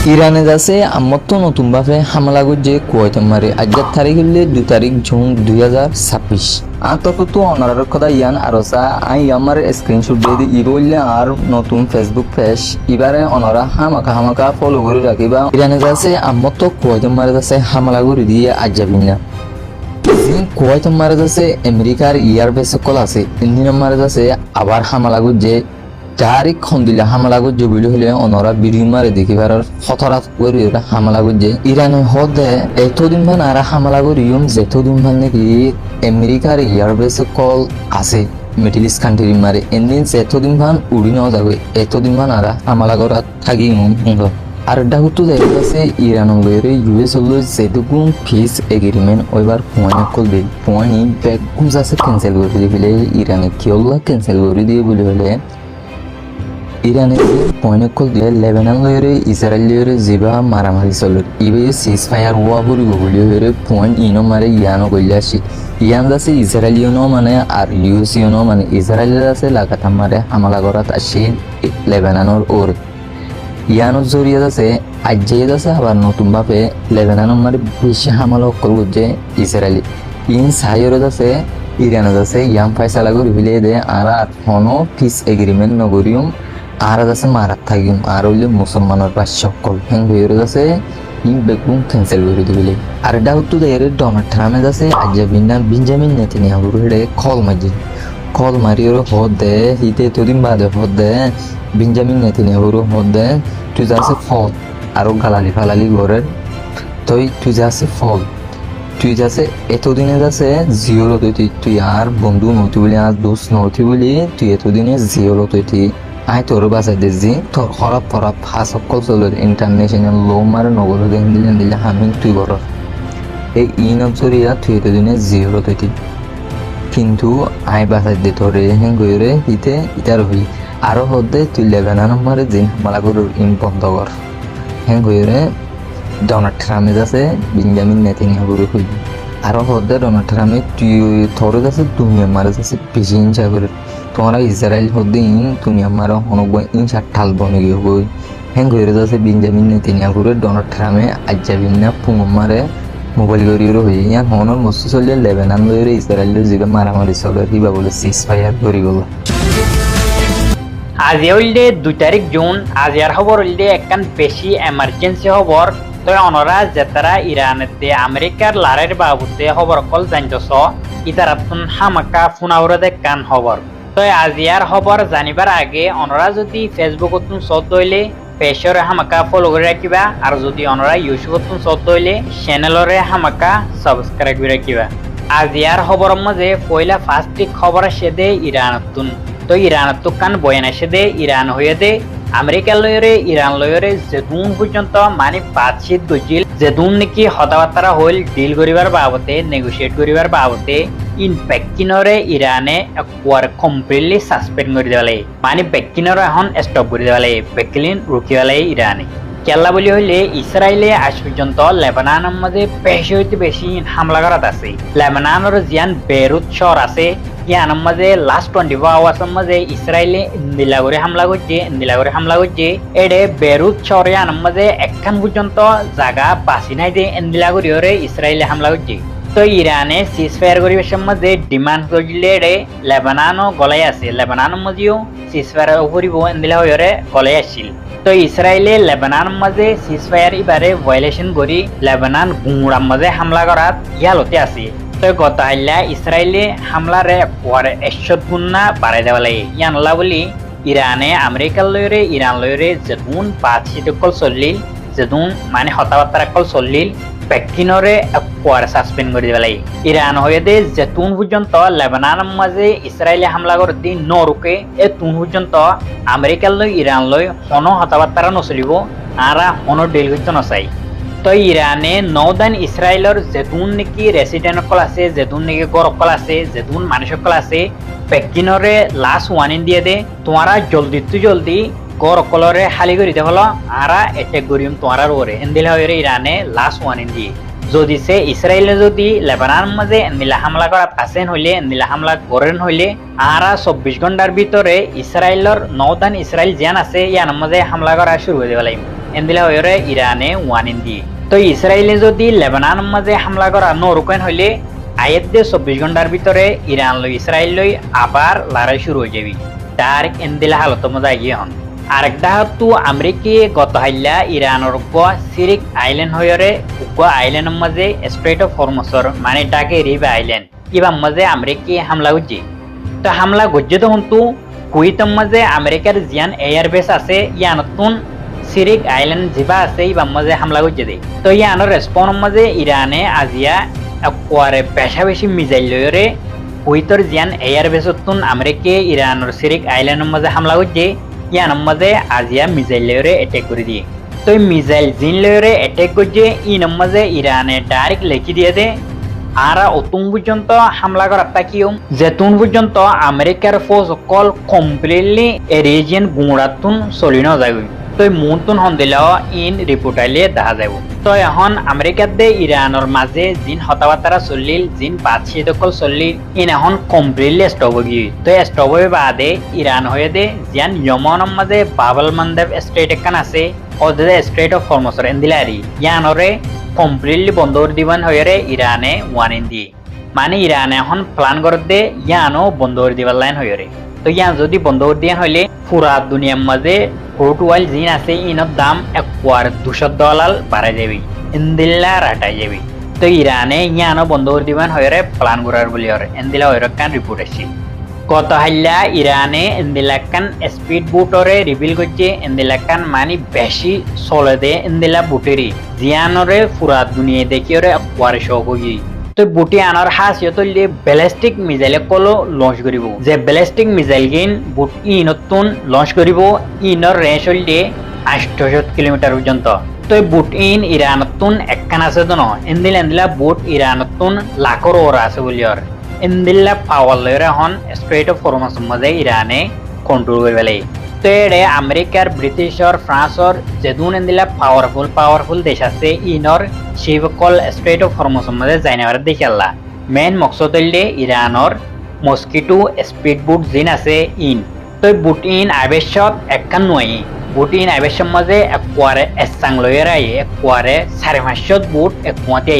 ইরানে যাচ্ছে আমার তো নতুন ভাবে হামলা করছে কুয়েত মারে আজকের তারিখ হলে 2 তারিখ জুন 2026 তো অনার কথা ইয়ান আর আই আমার স্ক্রিনশট দিয়ে দিই বললে আর নতুন ফেসবুক পেজ এবারে অনারা হামাকা ফলো করে রাখিবা ইরানে যাচ্ছে আমার তো কুয়েত মারে যাচ্ছে হামলা করে দিয়ে আজ যাবি না কুয়েত মারে যাচ্ছে আমেরিকার এয়ারবেস কল আছে ইন্ডিয়ান মারে যাচ্ছে আবার হামলা করছে তারিখ খন্দিলে হামলা করছে বলে হলে অনরা বিড়ি মারে দেখিবার হতরাত করে হামলা করছে ইরানে হদে এতদিন মান আর হামলা করিম যেতদিন মান নাকি আমেরিকার এয়ারবেস কল আছে মিডল ইস্ট কান্ট্রি মারে এদিন যেতদিন মান উড়ি নেওয়া যাবে এতদিন মান আর হামলা করা থাকি আর ডাকুতো দেখা যাচ্ছে ইরান ইউএস হলো যেটুকুন পিস এগ্রিমেন্ট ওইবার পয়েন্ট করবে পয়েন্ট ব্যাগ গুজাছে ক্যান্সেল করে দিলে ইরানে কি হলো ক্যান্সেল করে দিয়ে বলে হলে ইরানে পয়েন্ট কল দিয়ে লেবানন লয়রে ইসরায়েল লয়রে যেবা মারামারি চলে ইবে সিজ ফায়ার ওয়া করিব বলি হরে পয়েন্ট ইনো মারে ইয়ানো কইলে আসি ইয়ান আছে ইসরায়েলিয়নো মানে আর ইউএসিয়নো মানে ইসরায়েলের আছে লাগাতা মারে হামলা করাত আসি লেবাননের ওরে ইয়ানোর জড়িয়ে আছে আজ্জাই আছে আবার নতুন ভাবে লেবাননের মারে বেশি হামলা করব যে ইসরায়েলি ইন সাইয়র আছে ইরানত আছে ইয়াম ফাইসালা করি ফেলে দে আর কোনো পিস এগ্রিমেন্ট নগরিয়ম আর আছে মারাত থাকিম আর হইলে মুসলমানের পাশ সকল হ্যাং হয়ে আছে ই বেগুন ক্যান্সেল করে দিবিলে আর ডাউট তো দেয় ডোনাল্ড ট্রাম্পে আছে আজাবিনা বেঞ্জামিন নেতানিয়াহু হেডে কল মারি ওর হদ দে হিতে এতদিন বাদে হদ দে বেঞ্জামিন নেতানিয়াহুর হদ দে তুই যাচ্ছে ফল আরো গালালি ফালালি ঘরের তুই যাচ্ছে ফল তুই যাচ্ছে এতদিনে যাচ্ছে জিওলো তুই আর বন্ধু নতি বলি আর দোষ নতি বলি তুই এতদিনে জিওলো তুই আই তোর বাসা দিছি তোর খরাব ফাঁস সকল চল ইন্টারন্যাশনাল লো মারে নগর দিলে হামিং তুই বড় এই ইনজরিয়া তুই এতদিনে জিওলো তুই কিন্তু আই বাসা দিয়ে তোরে হেং গইরে হিতে ইটার হই আরো হদে তুই লেবানন মারে দিন হামলা করুর বন্ধ কর হেং গইরে ডোনাল্ড ট্রাম্পে আছে বেঞ্জামিন নেতানিয়াহুর হই আরো হদে ডোনাল্ড ট্রাম্পে তুই তোর কাছে দুনিয়া মারে যাচ্ছে বেশি হিংসা করে তোমরা ইসরায়েল হদিন তুমি আমার অনব ইনসা ঠাল বনে গিয়ে হই হ্যাং হয়ে যাচ্ছে বেঞ্জামিন নেতানিয়াহুর ডোনাল্ড ট্রাম্পে আজ যাবিন না পুমারে মোবাইল গরির হই ইয়ান হনর মস্ত চলিয়ে লেবানন লইরে ইসরায়েলের জিগা মারামারি চলে কিবা বলে সিজ ফায়ার করি গেল আজি হইলে 2 তারিখ জুন আজি আর খবর হইলে একখান বেশি এমার্জেন্সি খবর তো অনরা যেতারা ইরানেতে আমেরিকার লারের বাবুতে খবর কল জানতেছ ইতারাতুন হামাকা ফুনাউরে কান খবর তো আজি আর খবর জানিবার আগে অনরা যদি ফেসবুকত চত হইলে পেজরে হামাকা ফলো করে রাখিবা আর যদি অনরা ইউটিউবত চত হইলে চ্যানেলরে হামাকা সাবস্ক্রাইব করে রাখিবা আজি আর খবরের মাঝে পয়লা ফার্স্ট খবর আসে দে ইরানতুন তো ইরানত কান বয়ান আসে দে ইরান হয়ে দে আমেরিকা লয়রে ইরান লয়রে যেদুন পর্যন্ত মানে বাতচিত গজিল যেদুন নাকি হতাবার্তা হইল ডিল করিবার বাবতে নেগোসিয়েট করিবার বাবতে ইন বেকিনরে ইরানে একবার কমপ্লিটলি সাসপেন্ড করে দেওয়ালে মানে বেকিনরে এখন স্টপ করে দেওয়ালে বেকিলিন রুকিওয়ালে ইরানে কেল্লা বলি হইলে ইসরায়েলে আজ পর্যন্ত লেবাননের মাঝে বেশি হইতে বেশি হামলা করাত আছে লেবাননের জিয়ান বেরুত শহর আছে ইয়ানোর মাঝে লাস্ট 24 আওয়ার্সের মাঝে ইসরায়েলে ইন্দিলাগরে হামলা করছে এডে বেরুত শহরে ইয়ানোর মাঝে একখান পর্যন্ত জায়গা বাঁচি নাই যে ইন্দিলাগরে ইসরায়েলে হামলা করছে তো ইরানে সিজ ফায়ার পরিবেশের মাঝে ডিমান্ড করলে এডে লেবাননও গলাই আছে লেবাননের মাঝেও সিজ ফায়ার করিব ইন্দিলাগরে গলাই আসছিল তো ইসরায়েলে লেবাননের মাঝে সিজ ফায়ার এবারে ভায়োলেশন করি লেবানন গুমরার মাঝে হামলা করাত ইয়ালতে আছে তো গত হাইলা ইসরায়েলে হামলারে পরে 100 গুণ না বাড়াই দেওয়া লাগে ইয়ানলা বলি ইরানে আমেরিকার ইরান লয়রে যেদুন বাতচিত কল চলিল যেদুন মানে হতাবার্তা কল চলিল বেকিনরে পরে সাসপেন্ড করে দেওয়া লাগে ইরান হয়ে দে যেতুন পর্যন্ত লেবাননের মাঝে ইসরায়েলে হামলা করে দি নরুকে তুন পর্যন্ত আমেরিকার ইরান হন হতাবার্তা নচলিব আর হন ডিল করতে নচাই তো ইরানে নৌদান ইসরায়েলের যেতুন নাকি রেসিডেন্ট সকল আছে যেতুন নাকি গড় সকল আছে যেতুন মানুষ সকল আছে বেকিনরে লাস্ট ওয়ার্নিং দিয়ে দে তোমারা জলদি গড় সকলরে খালি করে দে হলো আর এটেক করিম তোমার ওরে এন্দিলে হয়ে ইরানে লাস্ট ওয়ার্নিং দিয়ে যদি সে ইসরায়েলে যদি লেবাননের মাঝে এন্দিলা হামলা করাত আসেন হইলে এন্দিলা হামলা করেন হইলে আর 24 ঘন্টার ভিতরে ইসরায়েলের নৌদান ইসরায়েল জিয়ান আছে ইয়ার মাঝে হামলা করা শুরু করে দেওয়া লাগবে এন্দিলা হয়ে ইরানে ওয়ান ইন্দি তো ইসরায়েলে যদি লেবানন মাঝে হামলা করা নরুকেন হইলে আয়ের দিয়ে 24 ঘন্টার ভিতরে ইরান লই ইসরায়েল লই আবার লড়াই শুরু হয়ে যাবি তার এন্দিলা হালত মজা গিয়ে হন আরেকটা হতো আমেরিকি গত হাইলা ইরানের সিরিক আইল্যান্ড হয়ে আইল্যান্ডের মাঝে স্ট্রেট অফ হরমুজর মানে ডাকে রিভ আইল্যান্ড ইবার মাঝে আমেরিকি হামলা গুজি তো হামলা গুজে তো হন্তু কুইতর মাঝে আমেরিকার জিয়ান এয়ার বেস আছে ইয়ানতুন সিরিক আইল্যান্ড জিবা আছে ইবার মাঝে হামলা গুজে দে তো ইয়ানোর রেসপন্স মাঝে ইরানে আজিয়া একবারে বেশা বেশি মিসাইল লয়রে কুইতর জিয়ান এয়ার বেসতুন আমেরিকা ইরানের সিরিক আইল্যান্ডের মাঝে হামলা গুজে ইয়ানোর মাঝে আজিয়া মিসাইল লয়রে অ্যাটাক করে দিয়ে তো মিসাইল জিন লয়রে অ্যাটাক করছে ইনর মাঝে ইরানে ডাইরেক্ট লেখি দিয়ে দে আর অতুন পর্যন্ত হামলা করার তাকিও যেতুন পর্যন্ত আমেরিকার ফোর্স অকল কমপ্লিটলি এ রিজিয়ন গুঁড়াতুন চলি নযায় তো মুনতুন হন্দিলাও ইন রিপোর্টাইলে দেখা যাব তো এখন আমেরিকার দে ইরানের মাঝে জিন হতাবার্তা চলিল জিন বাদশাহ দখল চলিল ইন এখন কমপ্লিটলি স্টপ গিয়ে তো স্টপ হয়ে বাদে ইরান হয়ে দে জিয়ান ইয়মনের মাঝে বাবল মান্দেব স্ট্রেট এখান আছে ওদের স্ট্রেট অফ হরমুজর এন্দিলারি ইয়ানরে কমপ্লিটলি বন্ধ করে দিবান হয়ে ইরানে ওয়ান ইন্দি মানে ইরানে এখন প্ল্যান করে দে ইয়ানো বন্ধ করে দিবার লাইন হয়ে তো ইয়ান যদি বন্ধ করে দিয়ে হইলে পুরা দুনিয়ার মাঝে ক্রুড অয়েল জিন আছে ইনর দাম $200 বাড়াই যাবি ইন্দিল্লা রাটাই যাবি তো ইরানে ইয়ানো বন্ধ করে দিবান হয়ে প্ল্যান করার বলি এন্দিলা হয়ে কান রিপোর্ট আসছে কত হাইলা ইরানে ইন্দিলাকান স্পিড বুটরে রিভিল করছে ইন্দিলাকান মানে বেশি চলে দে ইন্দিলা বুটেরি জিয়ানরে পুরা দুনিয়া দেখি ওরে একবারে শখ হয়ে তো বুটি আনার হাসিয়ত ব্যালিস্টিক মিসাইল কলো লঞ্চ করিব যে ব্যালিস্টিক মিসাইল গিন বুট নতুন লঞ্চ করিব ইনর রেঞ্জ হইলে 800 কিলোমিটার পর্যন্ত তো বুট ইরানতুন একখান আছে তো নয় ইন্দিলা বুট ইরানতুন লাখর ওরা আছে বলি আর ইন্দিল্লা পাওয়ার লয়রা হন স্ট্রেট অফ হরমুজের মাঝে ইরানে কন্ট্রোল করে ফেলে তো এড়ে আমেরিকার ব্রিটিশর ফ্রান্সর যেদুন ইন্দিল্লা পাওয়ারফুল দেশ আছে ইনর শিবকল স্ট্রেট অফ হরমুজের মাঝে যাইনার দেখি আল্লাহ মেইন মকসদ হইলে ইরানর মস্কিটো স্পিড বুট জিন আছে ইন তো বুট আবেশত একখান নয় বুট আবেশের মাঝে একবারে এসাং লয়রা একবারে 550 বুট একমাতে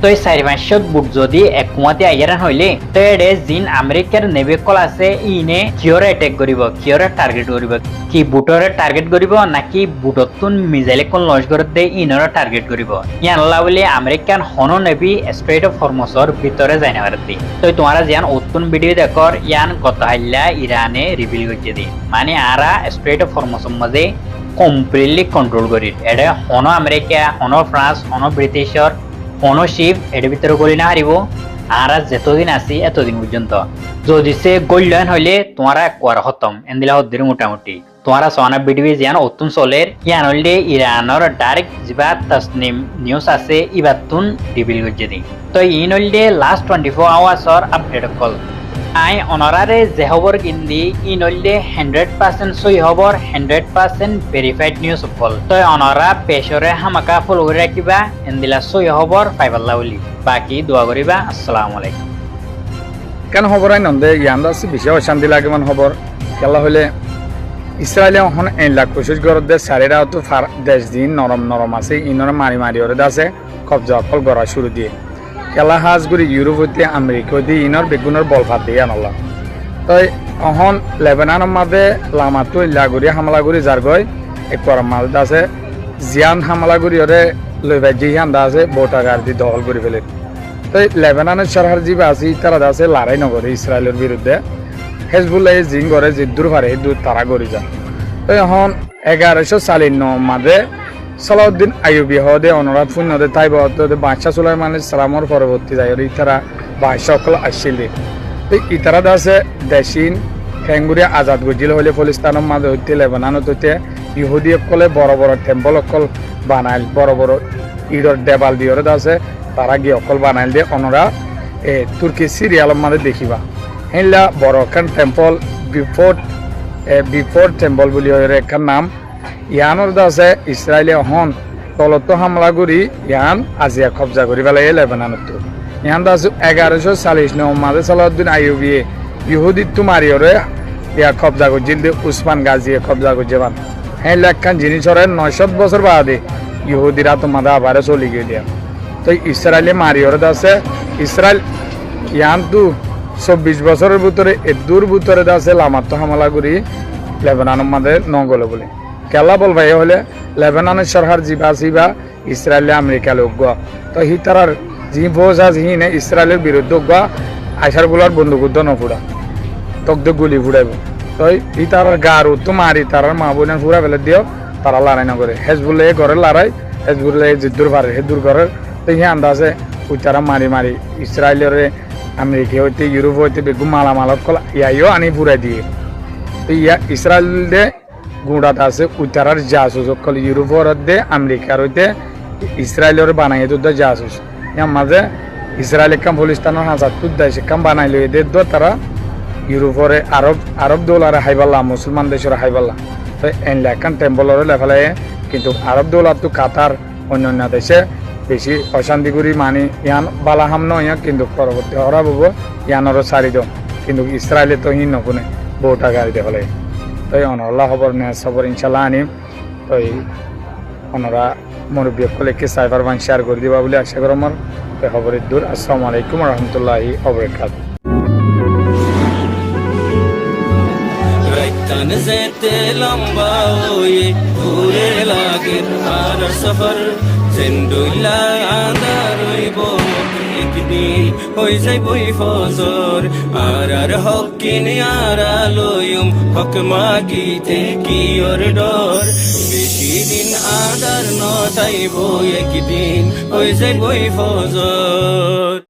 তো এই 4-5 বুট যদি একমাতে আইরান হইলে তো এডে জিন আমেরিকার নেভিকল আছে ইনে কিয়রে অ্যাটাক করিব কিয়রে টার্গেট করিব কি বুটরে টার্গেট করিব নাকি বুটতুন মিসাইল কোন লঞ্চ করে দে ইনরে টার্গেট করিব ইয়ানলা বলে আমেরিকান হন নেভি স্ট্রেট অফ হরমুজর ভিতরে যাই না পারতি তো তোমরা জিয়ান অতুন ভিডিও দেখর ইয়ান কত হাইলা ইরানে রিভিল করছে দি মানে আরা স্ট্রেট অফ হরমুজর মাঝে কমপ্লিটলি কন্ট্রোল করি এডে হন আমেরিকা হন ফ্রান্স হন ব্রিটিশর কোনো শিপ এর ভিতরে গলি না হারিব আর যতদিন আছি এতদিন পর্যন্ত যদি সে গোল্ডেন হইলে তোমারা একবার খতম এন্দিলা হদ্দির মোটামুটি তোমারা সোনা ভিডিও জিয়ান অতুন চলের ইয়ান হইলে ইরানের ডাইরেক্ট যিবা তসনিম নিউজ আছে ইবাতুন রিভিল করছে দি তো ইন হইলে লাস্ট 24 আওয়ার্সর আপডেট কল আই অনারারে যে খবর কিন্দি ইন হইলে 100% সই খবর 100% ভেরিফাইড নিউজ কল তো অনারা পেশরে হামাকা ফলো করে রাখিবা এন্দিলা সই খবর পাইবাল্লা বলি বাকি দোয়া করিবা আসসালামু আলাইকুম কেন খবর আই নন্দে ইয়ান্দা আছে বেশি অশান্তি লাগে মান খবর কেলা হইলে ইসরায়েলে এখন 1 লাখ 25 গড় দে সারেরা তো দেশ দিন নরম আছে ইনর মারি ওরে আছে কবজা কল করা শুরু দিয়ে কেলা হাজগুড়ি ইউরোপ হইতে আমেরিকা হইতে ইনর বেগুনের বল ফাট দিয়ে আনলা তাই এখন লেবাননের মাঝে লামাতো ইলাগুড়ি হামলাগুড়ি যার গই একবার মালদা আছে জিয়ান হামলাগুড়ি ওরে লইবা জি হান্দা আছে বোটাগার দি দখল করে ফেলে তাই লেবাননের সরকার যিবা আছে তারা আছে লড়াই নগরে ইসরায়েলের বিরুদ্ধে হেজবুল্লাহ জিন করে যে দূর পারে দূর তারা করে যান তো এখন 1149 মাঝে সালাউদ্দিন আইয়ুবী হদে অনুরাধ পুণ্যদে তাই বাদশাহ সুলাইমানের সালামর পরবর্তী যায় ইতারা বাদশাহ সকল আসছিল ইতারা আছে দেশিন হেঙ্গুরিয়া আজাদ গজিল হলে ফলিস্তানের মাঝে হইতে লেবাননত হইতে ইহুদি সকলে বড় বড় টেম্পল অকল বানাইল বড় বড় ইডর দেবাল দিয়ে আছে তারা গিয়ে অকল বানাইল দিয়ে অনরা তুর্কি সিরিয়ালের মাঝে দেখিবা হেলা বড় খান টেম্পল বিফোর টেম্পল বলি একখান নাম ইয়ানোর আছে ইসরায়েলে হন তলত হামলা করি ইয়ান আজিয়া কবজা করি পেলাই লেবাননত ইয়ান আছে 1149 মাঝে সালাউদ্দিন আইয়ুবী ইহুদিত্ব মারিয়রে ইয়া কবজা করছিল উসমান গাজিয়ে কবজা করছে হ্যাঁ লেখান জিনিসরে 900 বছর বাদে ইহুদিরা তোমাদের আবার চলে গিয়ে দিয়া তো ইসরায়েলে মারিয়রত আছে ইসরায়েল ইয়ান তো 24 বছরের ভিতরে এদুর ভিতরে আছে লামাত্ম হামলা করি লেবাননের মাঝে নগলে বলে কেলা বলবা এ হলে লেবাননের সরকার জিবা সিবা ইসরায়েলে আমেরিকা লোক তো হি তারার জি ফৌজ আছে হি নে ইসরায়েলের বিরুদ্ধে আইসার গুলার বন্দুকুদ্ধ নফুড়া তকদে গুলি ফুড়াইব তো ই তারার গার উত্তম মারি তারার মা বোনের ফুড়া ফেলে দিও তারা লড়াই না করে হেজবুল্লাহ ঘরের লড়াই হেজবুল্লাহ জিদ্দুর পারে হেদুর ঘরের তো হি আন্দাজে ওই তারা মারি মারি ইসরায়েলের আমেরিকা হইতে ইউরোপ হইতে বেগুন মালামালত কল ইয়াইও আনি ফুড়াই দিয়ে তো ইয়া ইসরায়েল দে গুঁড়াত আছে উত্তরার জাসুস কল ইউরোপর দে আমেরিকার হইতে ইসরায়েলের বানাই তো জাসুস ইয়ার মাঝে ইসরায়েল কাম ফলিস্তানের হাজার দেশ কাম বানাই লই দে তারা ইউরোপরে আরব দৌলারে হাইবাল্লা মুসলমান দেশের হাইবাল্লা তো এন লেখান টেম্পলরে লেফালে কিন্তু আরব দৌলাত তো কাতার অন্যান্য দেশে বেশি অশান্তি করি মানি ইয়ান বালাহাম নয় কিন্তু পরবর্তী হরা বব ইয়ানরও সারি দিও কিন্তু ইসরায়েলে তো হিন নকুনে বউটা গাড়িতে হলে তো অনল্লা খবর নে খবর ইনশাল্লাহ আনিম তো অনরা মুরব্বী সকলকে সাইবার বান শেয়ার করে দিবা বলে আশা করি আমার তো খবরের দূর আসসালামু আলাইকুম রহমতুল্লাহি ওবরাকাতুহু টান যেতে লম্বা ওই ঘুরে লাগে আর সফর জেন্ডুলা আদার হইব একদিন হই যাইবই ফজর আর হকিন আর আলোয়ম হক মাগিতে কি ওর ডর বেশি দিন আদার নতাইব একদিন হই যাইবই ফজর